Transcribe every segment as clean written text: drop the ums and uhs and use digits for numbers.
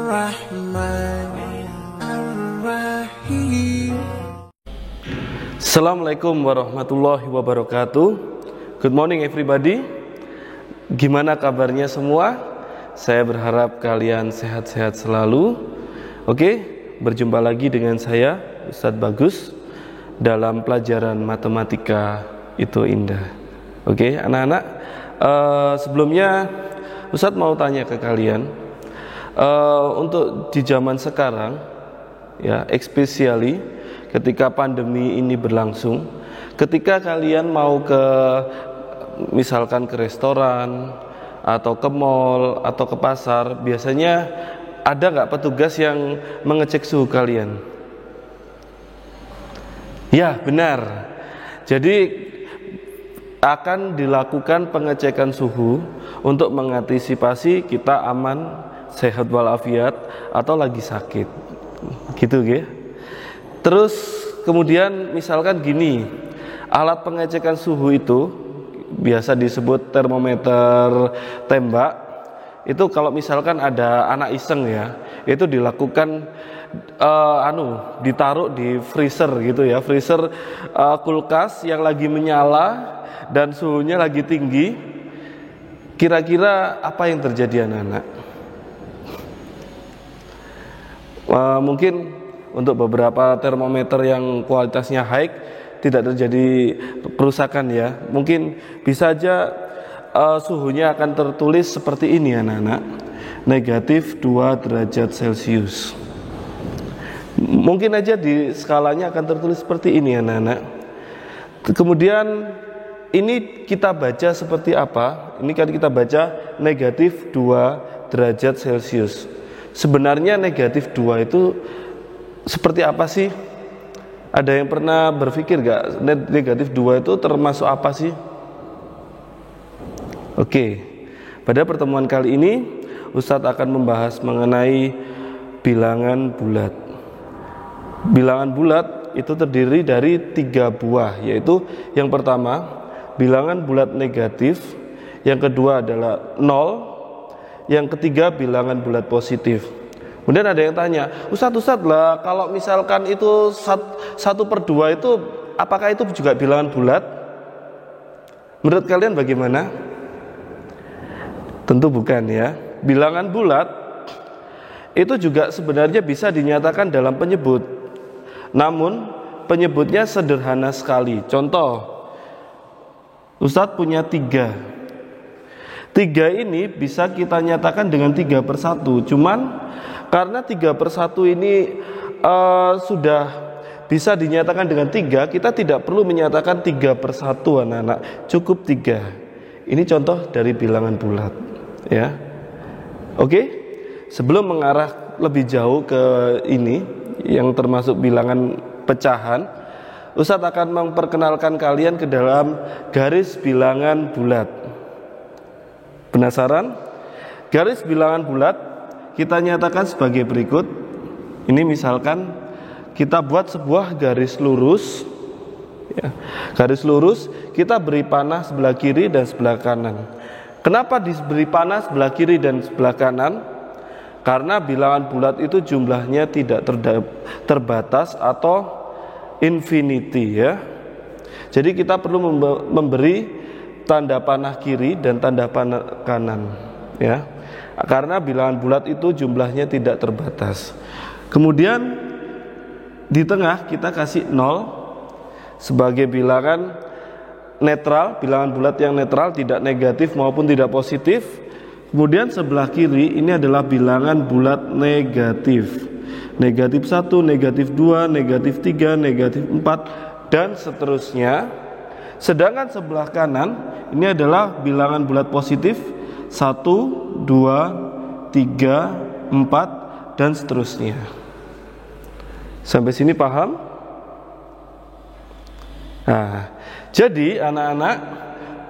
Ar-Rahman Ar-Rahim. Assalamualaikum warahmatullahi wabarakatuh. Good morning everybody. Gimana kabarnya semua? Saya berharap kalian sehat-sehat selalu. Oke, berjumpa lagi dengan saya Ustadz Bagus dalam pelajaran matematika itu indah. Oke, anak-anak, sebelumnya Ustadz mau tanya ke kalian, untuk di zaman sekarang, ya, especially ketika pandemi ini berlangsung, ketika kalian mau misalkan ke restoran atau ke mall atau ke pasar, biasanya ada nggak petugas yang mengecek suhu kalian? Ya, benar. Jadi akan dilakukan pengecekan suhu untuk mengantisipasi kita aman, sehat walafiat atau lagi sakit. Gitu ya. Terus kemudian misalkan gini, alat pengecekan suhu itu biasa disebut termometer tembak. Itu kalau misalkan ada anak iseng ya, itu dilakukan ditaruh di freezer gitu ya, freezer kulkas yang lagi menyala dan suhunya lagi tinggi. Kira-kira apa yang terjadi anak-anak? Mungkin untuk beberapa termometer yang kualitasnya high tidak terjadi kerusakan ya. Mungkin bisa aja suhunya akan tertulis seperti ini anak-anak, negatif 2 derajat Celcius. Mungkin aja di skalanya akan tertulis seperti ini anak-anak. Kemudian ini kita baca seperti apa? Ini kan kita baca negatif 2 derajat Celcius. Sebenarnya negatif 2 itu seperti apa sih? Ada yang pernah berpikir gak negatif 2 itu termasuk apa sih? Oke, pada pertemuan kali ini Ustadz akan membahas mengenai bilangan bulat. Bilangan bulat itu terdiri dari 3 buah, yaitu yang pertama bilangan bulat negatif, yang kedua adalah 0, yang ketiga bilangan bulat positif. Kemudian ada yang tanya, Ustadz lah, kalau misalkan itu 1/2 itu, apakah itu juga bilangan bulat? Menurut kalian bagaimana? Tentu bukan ya. Bilangan bulat itu juga sebenarnya bisa dinyatakan dalam penyebut. Namun penyebutnya sederhana sekali. Contoh, Ustadz punya 3. 3 ini bisa kita nyatakan dengan 3/1. Cuman karena 3/1 ini sudah bisa dinyatakan dengan 3, kita tidak perlu menyatakan 3/1 anak-anak, cukup 3. Ini contoh dari bilangan bulat ya. Oke, sebelum mengarah lebih jauh ke ini yang termasuk bilangan pecahan, Ustadz akan memperkenalkan kalian ke dalam garis bilangan bulat. Penasaran? Garis bilangan bulat kita nyatakan sebagai berikut. Ini misalkan kita buat sebuah garis lurus ya. Garis lurus kita beri panah sebelah kiri dan sebelah kanan. Kenapa diberi panah sebelah kiri dan sebelah kanan? Karena bilangan bulat itu jumlahnya tidak terbatas atau infinity ya. Jadi kita perlu memberi tanda panah kiri dan tanda panah kanan ya. Karena bilangan bulat itu jumlahnya tidak terbatas. Kemudian di tengah kita kasih 0 sebagai bilangan netral, bilangan bulat yang netral, tidak negatif maupun tidak positif. Kemudian sebelah kiri ini adalah bilangan bulat negatif. Negatif 1, negatif 2, negatif 3, negatif 4 dan seterusnya. Sedangkan sebelah kanan ini adalah bilangan bulat positif 1, 2, 3, 4 dan seterusnya. Sampai sini paham? Nah, jadi anak-anak,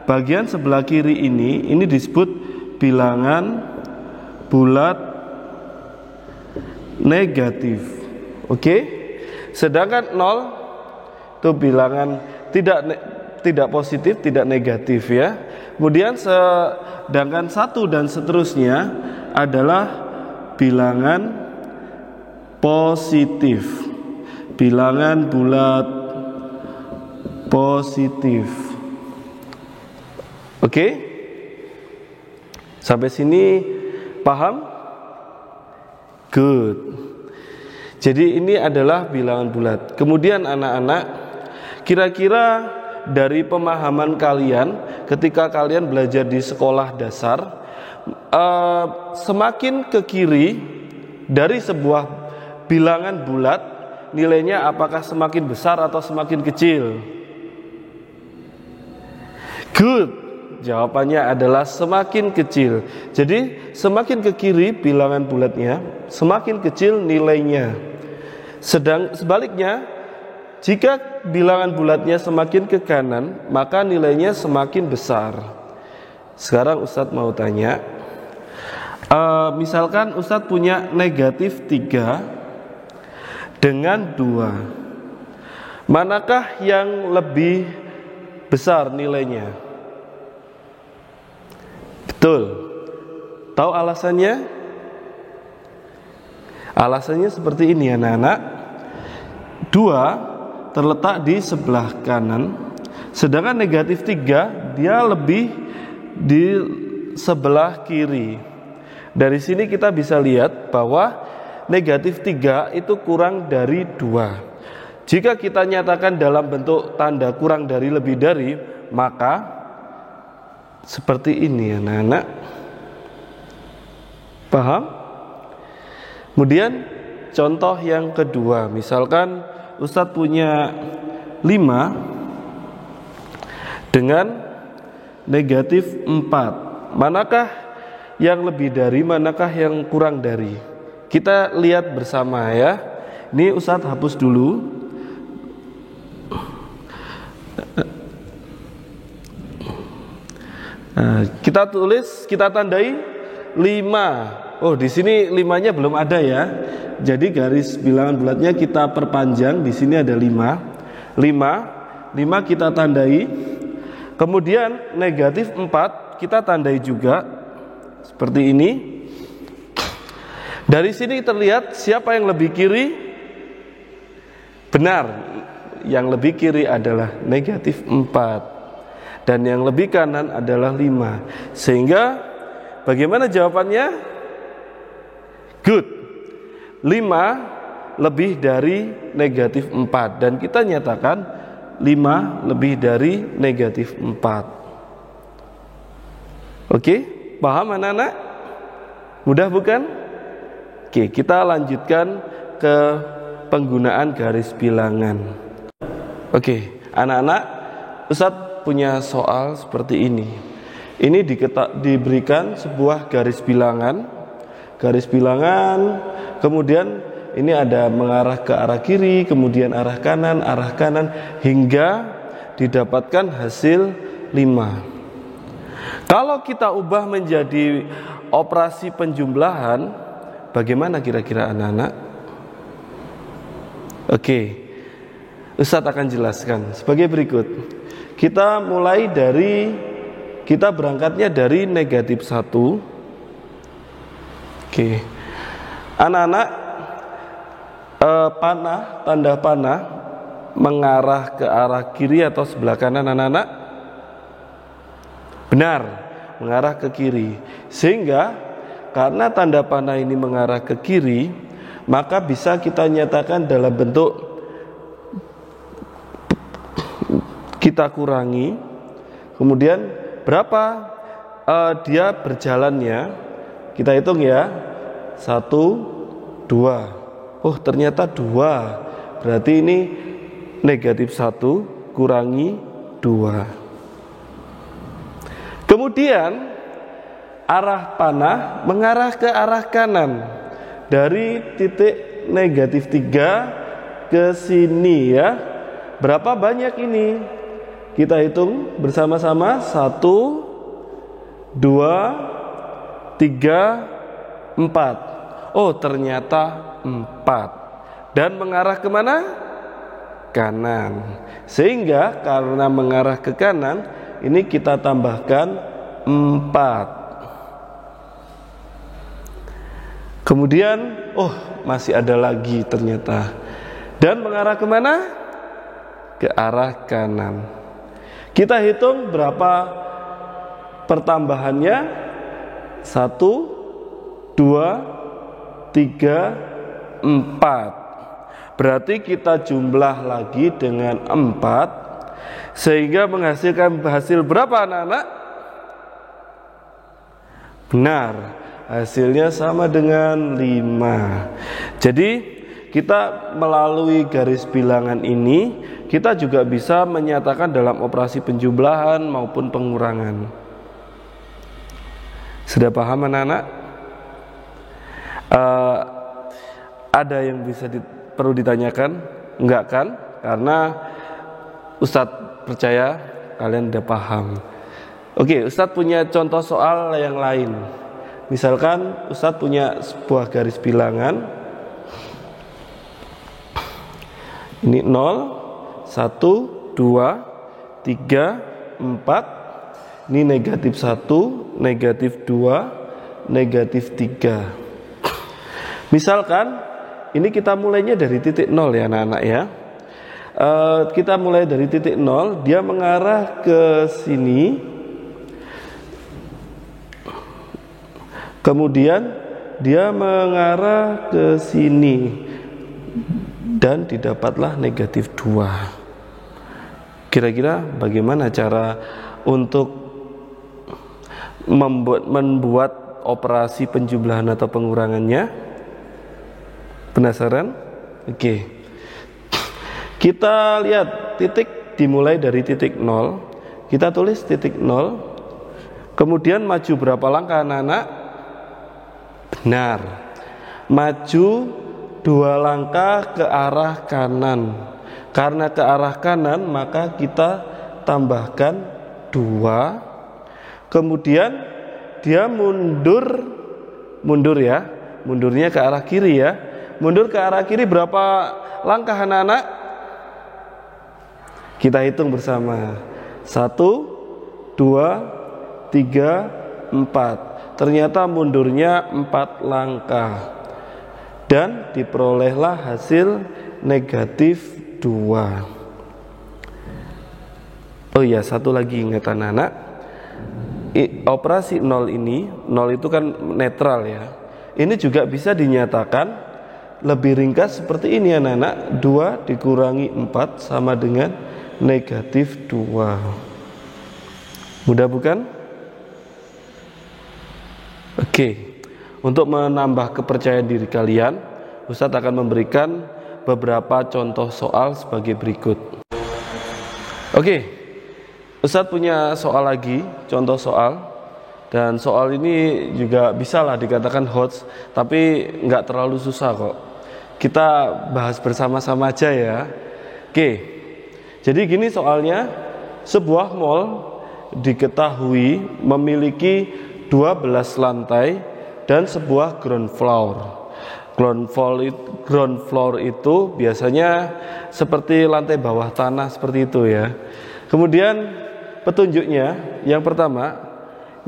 bagian sebelah kiri ini disebut bilangan bulat negatif. Oke? Sedangkan 0 itu bilangan tidak positif, tidak negatif ya. Kemudian sedangkan 1 dan seterusnya adalah bilangan positif. Bilangan bulat positif. Oke? Sampai sini paham? Good. Jadi ini adalah bilangan bulat. Kemudian anak-anak, kira-kira dari pemahaman kalian ketika kalian belajar di sekolah dasar, semakin ke kiri dari sebuah bilangan bulat, nilainya apakah semakin besar atau semakin kecil? Good. Jawabannya adalah semakin kecil. Jadi semakin ke kiri bilangan bulatnya, semakin kecil nilainya. Sedang sebaliknya, jika bilangan bulatnya semakin ke kanan, maka nilainya semakin besar. Sekarang Ustadz mau tanya, misalkan Ustadz punya negatif 3 dengan 2, manakah yang lebih besar nilainya? Betul. Tahu alasannya? Alasannya seperti ini anak-anak. 2 terletak di sebelah kanan, sedangkan negatif 3 dia lebih di sebelah kiri. Dari sini kita bisa lihat bahwa negatif 3 itu kurang dari 2. Jika kita nyatakan dalam bentuk tanda kurang dari lebih dari, maka seperti ini anak-anak. Paham? Kemudian contoh yang kedua, misalkan Ustadz punya 5 dengan negatif 4. Manakah yang lebih dari, manakah yang kurang dari? Kita lihat bersama ya. Ini Ustadz hapus dulu. Nah, kita tulis, kita tandai 5. Oh, di sini 5-nya belum ada ya. Jadi garis bilangan bulatnya kita perpanjang. Di sini ada 5. 5 kita tandai. Kemudian negatif 4 kita tandai juga seperti ini. Dari sini terlihat siapa yang lebih kiri? Benar, yang lebih kiri adalah negatif 4. Dan yang lebih kanan adalah 5. Sehingga bagaimana jawabannya? Good. 5 lebih dari negatif 4. Dan kita nyatakan 5 lebih dari negatif 4. Oke, paham anak-anak? Mudah bukan? Oke, kita lanjutkan ke penggunaan garis bilangan. Oke, anak-anak, Ustadz punya soal seperti ini. Ini diberikan sebuah garis bilangan. Garis bilangan, kemudian ini ada mengarah ke arah kiri, kemudian arah kanan, hingga didapatkan hasil 5. Kalau kita ubah menjadi operasi penjumlahan, bagaimana kira-kira anak-anak? Oke, Ustadz akan jelaskan sebagai berikut. Kita mulai dari, kita berangkatnya dari negatif 1. Oke, anak-anak, tanda panah mengarah ke arah kiri atau sebelah kanan anak-anak? Benar, mengarah ke kiri. Sehingga karena tanda panah ini mengarah ke kiri, maka bisa kita nyatakan dalam bentuk kita kurangi, kemudian berapa dia berjalannya, kita hitung ya, 1, 2. Oh ternyata 2, berarti ini negatif 1 kurangi 2. Kemudian arah panah mengarah ke arah kanan, dari titik negatif 3 ke sini ya. Berapa banyak ini? Kita hitung bersama-sama. 1, 2, 3, 4. Oh ternyata 4. Dan mengarah kemana? Kanan. Sehingga karena mengarah ke kanan, ini kita tambahkan 4. Kemudian, oh masih ada lagi ternyata. Dan mengarah kemana? Ke arah kanan. Kita hitung berapa pertambahannya. 1, 2, 3, 4. Berarti kita jumlah lagi dengan 4, sehingga menghasilkan hasil berapa anak-anak? Benar, hasilnya sama dengan 5. Jadi kita melalui garis bilangan ini, kita juga bisa menyatakan dalam operasi penjumlahan maupun pengurangan. Sudah paham anak-anak? Ada yang perlu ditanyakan? Enggak kan? Karena Ustadz percaya kalian udah paham. Oke, Ustadz punya contoh soal yang lain. Misalkan Ustadz punya sebuah garis bilangan. Ini 0, 1, 2, 3, 4. Ini negatif 1, negatif 2, negatif 3. Misalkan ini kita mulainya dari titik 0 ya anak-anak ya. Kita mulai dari titik 0, dia mengarah ke sini. Kemudian dia mengarah ke sini dan didapatlah negatif 2. Kira-kira bagaimana cara untuk membuat operasi penjumlahan atau pengurangannya? Penasaran? Oke. Kita lihat titik dimulai dari titik 0. Kita tulis titik 0. Kemudian maju berapa langkah anak-anak? Benar, maju 2 langkah ke arah kanan. Karena ke arah kanan maka kita tambahkan 2. Kemudian dia mundur ya. Mundurnya ke arah kiri ya. Mundur ke arah kiri berapa langkah anak-anak? Kita hitung bersama. 1, 2, 3, 4. Ternyata mundurnya 4 langkah. Dan diperolehlah hasil negatif 2. Oh iya, satu lagi ingat anak-anak. Operasi 0 ini, 0 itu kan netral ya. Ini juga bisa dinyatakan lebih ringkas seperti ini anak-anak. 2 dikurangi 4 sama dengan negatif 2. Mudah bukan? Oke, untuk menambah kepercayaan diri kalian, Ustadz akan memberikan beberapa contoh soal sebagai berikut. Oke, Ustadz punya soal lagi, contoh soal. Dan soal ini juga bisalah dikatakan hot, tapi nggak terlalu susah kok. Kita bahas bersama-sama aja ya. Oke, jadi gini soalnya, sebuah mall diketahui memiliki 12 lantai dan sebuah ground floor. Ground floor itu biasanya seperti lantai bawah tanah seperti itu ya. Kemudian petunjuknya yang pertama,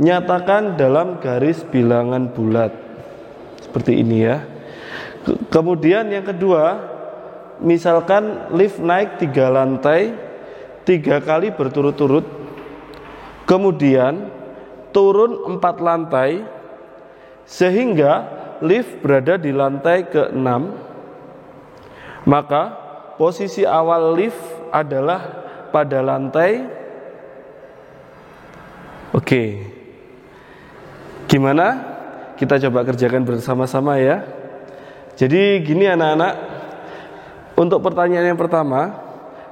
nyatakan dalam garis bilangan bulat seperti ini ya. Kemudian yang kedua, misalkan lift naik 3 lantai 3 kali berturut-turut, kemudian turun 4 lantai sehingga lift berada di lantai ke-6, maka posisi awal lift adalah pada lantai. Oke, gimana? Kita coba kerjakan bersama-sama ya. Jadi gini anak-anak, untuk pertanyaan yang pertama,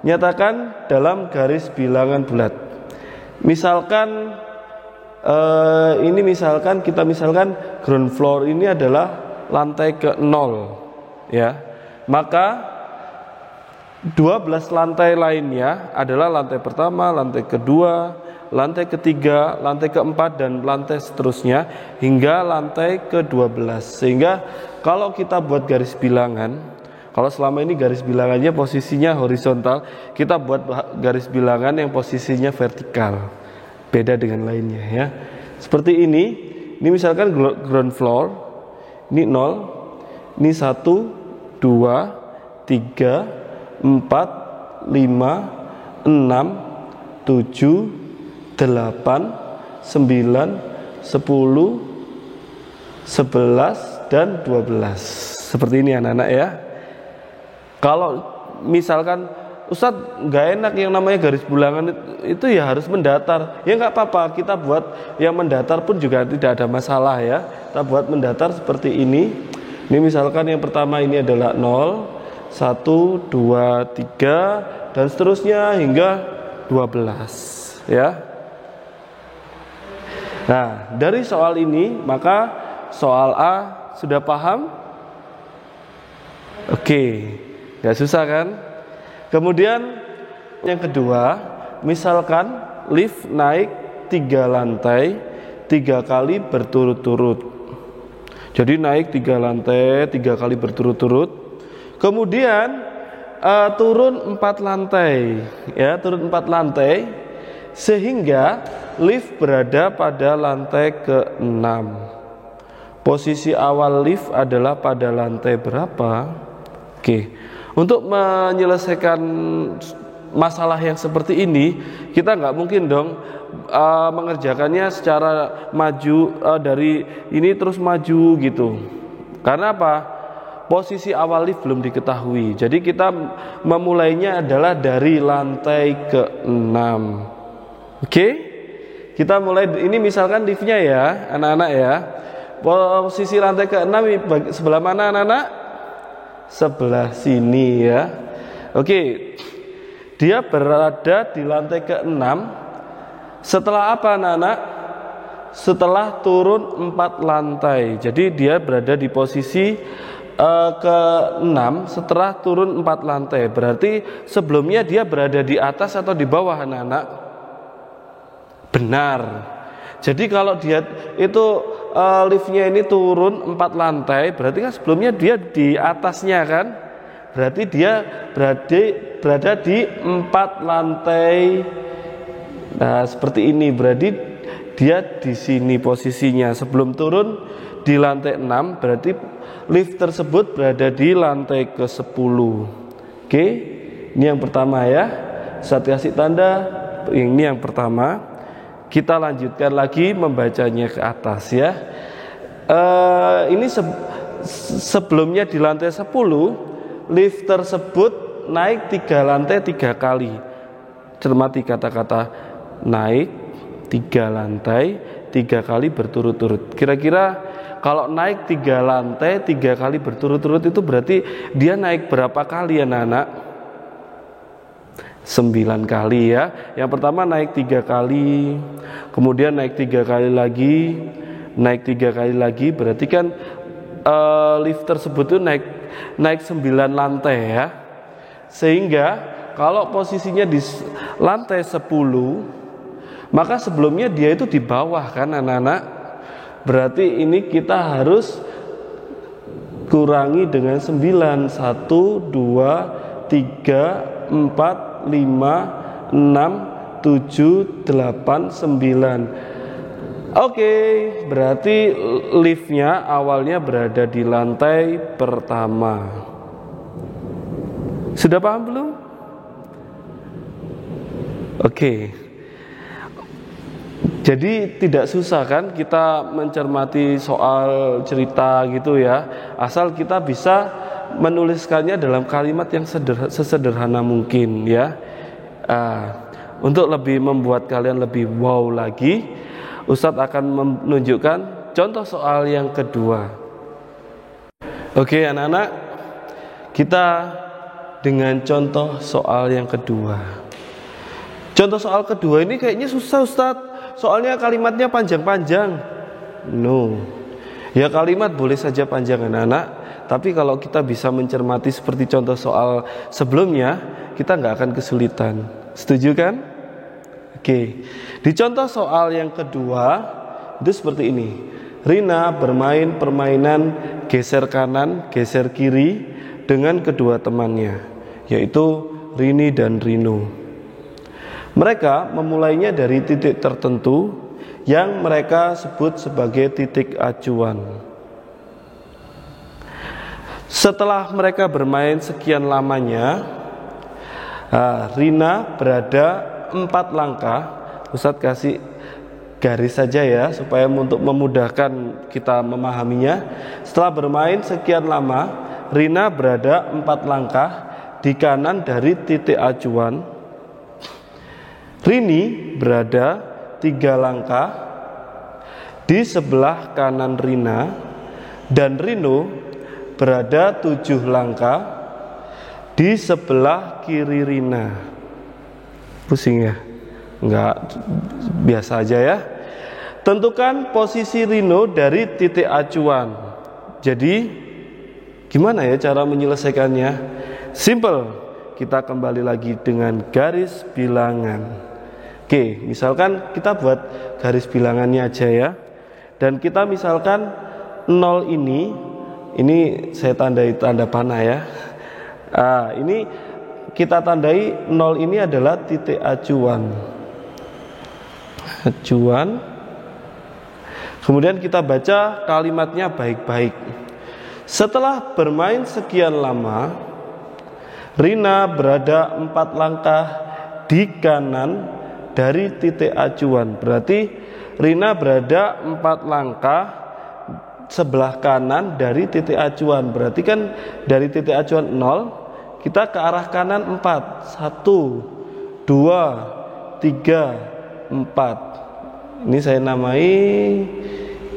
nyatakan dalam garis bilangan bulat. Misalkan kita misalkan ground floor ini adalah lantai ke-0 ya. Maka 12 lantai lainnya adalah lantai pertama, lantai kedua, lantai ketiga, lantai keempat, dan lantai seterusnya hingga lantai ke-12. Sehingga kalau kita buat garis bilangan, kalau selama ini garis bilangannya posisinya horizontal, kita buat garis bilangan yang posisinya vertikal. Beda dengan lainnya ya. Seperti ini misalkan ground floor, ini 0, ini 1, 2, 3, 4, 5, 6, 7, 8, 9, 10, 11, dan 12. Seperti ini anak-anak ya. Kalau misalkan Ustadz nggak enak yang namanya garis bilangan itu ya harus mendatar. Ya nggak apa-apa, kita buat yang mendatar pun juga tidak ada masalah ya. Kita buat mendatar seperti ini. Ini misalkan yang pertama ini adalah 0, 1, 2, 3 dan seterusnya hingga 12 ya. Nah, dari soal ini maka soal A sudah paham? Oke, nggak susah kan? Kemudian yang kedua, misalkan lift naik 3 lantai 3 kali berturut-turut. Jadi naik 3 lantai 3 kali berturut-turut. Kemudian turun 4 lantai, ya, turun 4 lantai sehingga lift berada pada lantai ke-6. Posisi awal lift adalah pada lantai berapa? Oke. Untuk menyelesaikan masalah yang seperti ini, kita nggak mungkin dong mengerjakannya secara maju dari ini terus maju gitu. Karena apa? Posisi awal lift belum diketahui. Jadi kita memulainya adalah dari lantai ke-6. Oke? Kita mulai ini misalkan liftnya ya, anak-anak ya. Posisi lantai ke-6 sebelah mana anak-anak? Sebelah sini ya. Oke. Dia berada di lantai ke-6 setelah apa anak-anak? Setelah turun 4 lantai. Jadi dia berada di posisi ke-6 setelah turun 4 lantai. Berarti sebelumnya dia berada di atas atau di bawah anak-anak? Benar. Jadi kalau dia itu liftnya ini turun 4 lantai, berarti kan sebelumnya dia di atasnya kan? Berarti dia berada di 4 lantai. Nah, seperti ini. Berarti dia di sini posisinya. Sebelum turun di lantai 6, berarti lift tersebut berada di lantai ke-10. Oke, ini yang pertama ya. Saya kasih tanda, ini yang pertama. Kita lanjutkan lagi membacanya ke atas ya. Ini sebelumnya di lantai 10, lift tersebut naik 3 lantai 3 kali. Cermati kata-kata naik 3 lantai 3 kali berturut-turut. Kira-kira kalau naik 3 lantai 3 kali berturut-turut itu berarti dia naik berapa kali anak-anak? 9 kali ya. Yang pertama naik 3 kali, kemudian naik 3 kali lagi, naik 3 kali lagi, berarti kan lift tersebut itu naik 9 lantai ya. Sehingga kalau posisinya di lantai 10, maka sebelumnya dia itu di bawah kan anak-anak. Berarti ini kita harus kurangi dengan 9. 1, 2, 3, 4, 5, 6, 7, 8, 9. Oke, berarti liftnya awalnya berada di lantai pertama. Sudah paham belum? Oke. Jadi tidak susah kan kita mencermati soal cerita gitu ya. Asal kita bisa menuliskannya dalam kalimat yang sesederhana mungkin ya. Untuk lebih membuat kalian lebih wow lagi, Ustadz akan menunjukkan contoh soal yang kedua. Oke anak-anak, kita dengan contoh soal yang kedua. Contoh soal kedua ini kayaknya susah Ustadz, soalnya kalimatnya panjang-panjang. No, ya kalimat boleh saja panjang anak-anak, tapi kalau kita bisa mencermati seperti contoh soal sebelumnya, kita nggak akan kesulitan. Setuju kan? Oke. Di contoh soal yang kedua itu seperti ini. Rina bermain permainan geser kanan, geser kiri dengan kedua temannya, yaitu Rini dan Rino. Mereka memulainya dari titik tertentu yang mereka sebut sebagai titik acuan. Setelah mereka bermain sekian lamanya, Rina berada 4 langkah. Ustadz kasih garis saja ya, supaya untuk memudahkan kita memahaminya. Setelah bermain sekian lama, Rina berada 4 langkah di kanan dari titik acuan. Rini berada 3 langkah di sebelah kanan Rina, dan Rino berada 7 langkah di sebelah kiri Rina. Pusing ya? Enggak, biasa aja ya. Tentukan posisi Rino dari titik acuan. Jadi gimana ya cara menyelesaikannya? Simple. Kita kembali lagi dengan garis bilangan. Oke, misalkan kita buat garis bilangannya aja ya. Dan kita misalkan 0 ini saya tandai tanda panah ya. Ini kita tandai 0 ini adalah titik acuan. Kemudian kita baca kalimatnya baik-baik. Setelah bermain sekian lama, Rina berada 4 langkah di kanan dari titik acuan. Berarti Rina berada 4 langkah sebelah kanan dari titik acuan. Berarti kan dari titik acuan 0 kita ke arah kanan 4. 1 2 3 4. Ini saya namai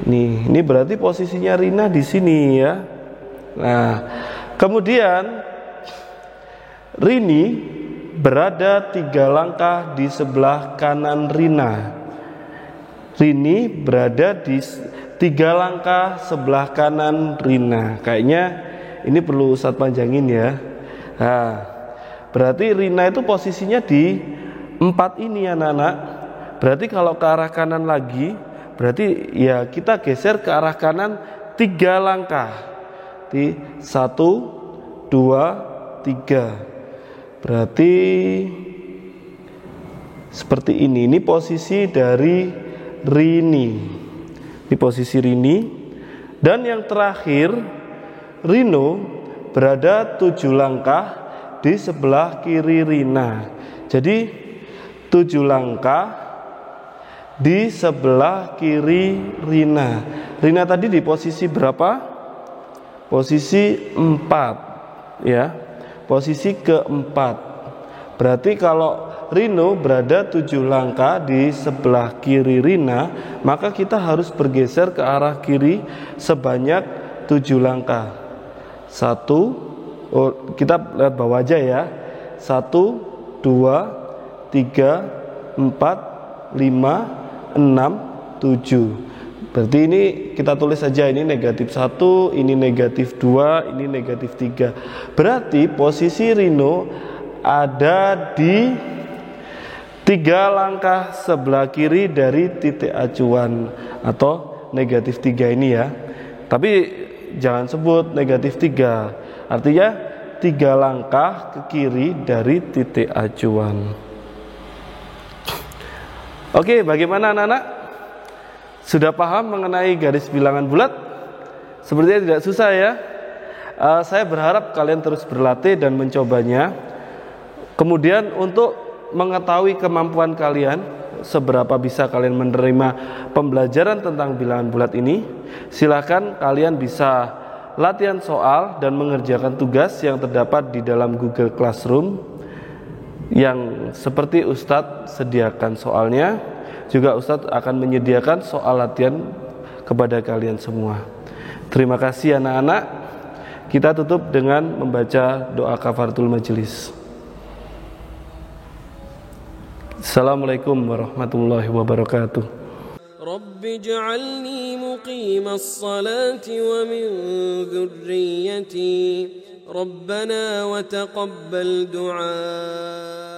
ini berarti posisinya Rina di sini ya. Nah, kemudian Rini berada 3 langkah di sebelah kanan Rina. Rini berada di 3 langkah sebelah kanan Rina. Kayaknya ini perlu Ustadz panjangin ya. Nah, berarti Rina itu posisinya di 4 ini anak-anak. Berarti kalau ke arah kanan lagi, berarti ya kita geser ke arah kanan 3 langkah. Di 1 2 3. Berarti seperti ini. Ini posisi dari Rini. Di posisi Rini. Dan yang terakhir, Rino berada 7 langkah di sebelah kiri Rina. Jadi 7 langkah di sebelah kiri Rina. Rina tadi di posisi berapa? Posisi 4 ya. Posisi keempat. Berarti kalau Rino berada 7 langkah di sebelah kiri Rina, maka kita harus bergeser ke arah kiri sebanyak 7 langkah. 1, kita lihat bawah aja ya. 1 2 3 4 5 6 7. Berarti ini kita tulis saja, ini negatif 1, ini negatif 2, ini negatif 3. Berarti posisi Rino ada di 3 langkah sebelah kiri dari titik acuan atau negatif 3 ini ya. Tapi jangan sebut negatif 3. Artinya 3 langkah ke kiri dari titik acuan. Oke, bagaimana anak-anak? Sudah paham mengenai garis bilangan bulat? Sepertinya tidak susah ya. Saya berharap kalian terus berlatih dan mencobanya. Kemudian untuk mengetahui kemampuan kalian, seberapa bisa kalian menerima pembelajaran tentang bilangan bulat ini, silakan kalian bisa latihan soal dan mengerjakan tugas yang terdapat di dalam Google Classroom yang seperti Ustadz sediakan soalnya. Juga Ustadz akan menyediakan soal latihan kepada kalian semua. Terima kasih anak-anak. Kita tutup dengan membaca doa kafaratul majelis. Assalamualaikum warahmatullahi wabarakatuh. رب اجعلني مقيم الصلاة ومن ذريتي ربنا وتقبل دعاء